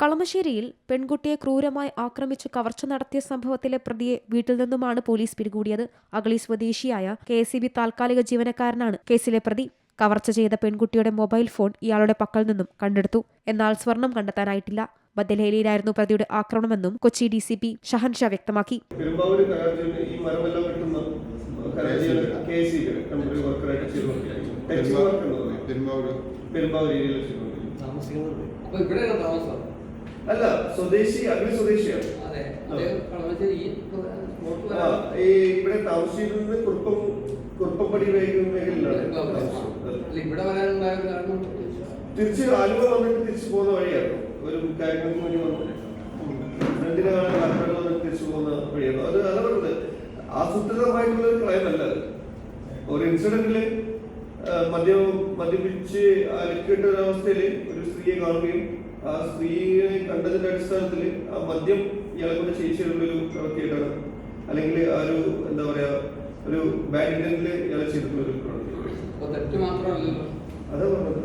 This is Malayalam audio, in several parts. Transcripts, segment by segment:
കളമശ്ശേരിയിൽ പെൺകുട്ടിയെ ക്രൂരമായി ആക്രമിച്ച് കവർച്ച നടത്തിയ സംഭവത്തിലെ പ്രതിയെ വീട്ടിൽ നിന്നുമാണ് പോലീസ് പിടികൂടിയത്. അഗളി സ്വദേശിയായ KSEB താൽക്കാലിക ജീവനക്കാരനാണ് കേസിലെ പ്രതി. കവർച്ച ചെയ്ത പെൺകുട്ടിയുടെ മൊബൈൽ ഫോൺ ഇയാളുടെ പക്കൽ നിന്നും കണ്ടെടുത്തു. എന്നാൽ സ്വർണം കണ്ടെത്താനായിട്ടില്ല. മദ്യലഹരിയിലായിരുന്നു പ്രതിയുടെ ആക്രമണമെന്നും കൊച്ചി DCP ഷഹൻഷാ വ്യക്തമാക്കി. അല്ല, സ്വദേശി അഗ്നി സ്വദേശിയാണ്. ഇവിടെ താമസിച്ചിരുന്നത് കുറുപ്പപ്പടി മേഖലയിലാണ്. തിരിച്ച് ആലുവ വന്നിട്ട് തിരിച്ചു പോകുന്ന വഴിയായിരുന്നു. ഒരു കാര്യങ്ങൾക്ക് വേണ്ടി വന്നു വന്നിട്ട് തിരിച്ചു പോകുന്ന വഴിയായിരുന്നു. അത് അതുകൊണ്ട് ആസൂത്രിതമായിട്ടുള്ള ഒരു ക്രൈം അല്ല. ഒരു ഇൻസിഡന്റില് മദ്യപിച്ച് അലക്കിട്ട ഒരവസ്ഥയിൽ ഒരു സ്ത്രീയെ കാണുകയും ആ സ്ത്രീയെ കണ്ടതിന്റെ അടിസ്ഥാനത്തിൽ ആ മദ്യം ഇയാളെ കൊണ്ട് ചെയ്യിച്ചുള്ളൊരു പ്രവൃത്തിയായിട്ടാണ്, അല്ലെങ്കിൽ ആ ഒരു എന്താ പറയാ ഒരു ബാഡ് ഇന്റന്റിൽ ഇയാളെ ചെയ്തിട്ടുള്ള ഒരു പ്രവൃത്തി. അതാ പറഞ്ഞത്.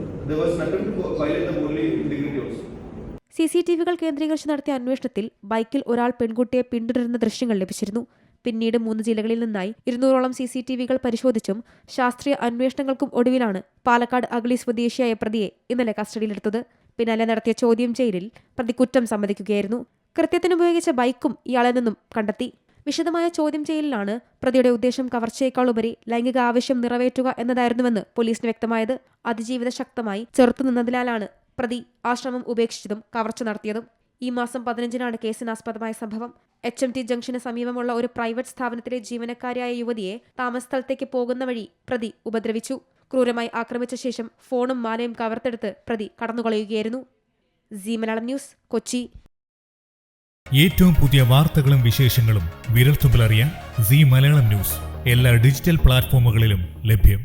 CCTV-കൾ കേന്ദ്രീകരിച്ച് നടത്തിയ അന്വേഷണത്തിൽ ബൈക്കിൽ ഒരാൾ പെൺകുട്ടിയെ പിന്തുടരുന്ന ദൃശ്യങ്ങൾ ലഭിച്ചിരുന്നു. പിന്നീട് 3 ജില്ലകളിൽ നിന്നായി 200ഓളം CCTV-കൾ പരിശോധിച്ചും ശാസ്ത്രീയ അന്വേഷണങ്ങൾക്കും ഒടുവിലാണ് പാലക്കാട് അഗളി സ്വദേശിയായ പ്രതിയെ ഇന്നലെ കസ്റ്റഡിയിലെടുത്തത്. പിന്നാലെ നടത്തിയ ചോദ്യം ചെയ്യലിൽ പ്രതി കുറ്റം സമ്മതിക്കുകയായിരുന്നു. കൃത്യത്തിനുപയോഗിച്ച ബൈക്കും ഇയാളിൽ നിന്നും കണ്ടെത്തി. വിശദമായ ചോദ്യം ചെയ്യലിലാണ് പ്രതിയുടെ ഉദ്ദേശം കവർച്ചയേക്കാളുപരി ലൈംഗിക ആവശ്യം നിറവേറ്റുക എന്നതായിരുന്നുവെന്ന് പോലീസിന് വ്യക്തമായത്. അതിജീവിത ശക്തമായി ചെറുത്തുനിന്നതിനാലാണ് പ്രതി ആശ്രമം ഉപേക്ഷിച്ചതും കവർച്ച നടത്തിയതും. ഈ മാസം 15-നാണ് കേസിനാസ്പദമായ സംഭവം. HMT ജംഗ്ഷന് സമീപമുള്ള ഒരു പ്രൈവറ്റ് സ്ഥാപനത്തിലെ ജീവനക്കാരിയായ യുവതിയെ താമസസ്ഥലത്തേക്ക് പോകുന്ന വഴി പ്രതി ഉപദ്രവിച്ചു. ക്രൂരമായി ആക്രമിച്ച ശേഷം ഫോണും മാലയും കവർന്നെടുത്ത് പ്രതി കടന്നുകളയുകയായിരുന്നു. Zee Malayalam news, Kochi. ഏറ്റവും പുതിയ വാർത്തകളും വിശേഷങ്ങളും വിരൽത്തുമ്പിലറിയാൻ സീ മലയാളം ന്യൂസ് എല്ലാ ഡിജിറ്റൽ പ്ലാറ്റ്ഫോമുകളിലും ലഭ്യം.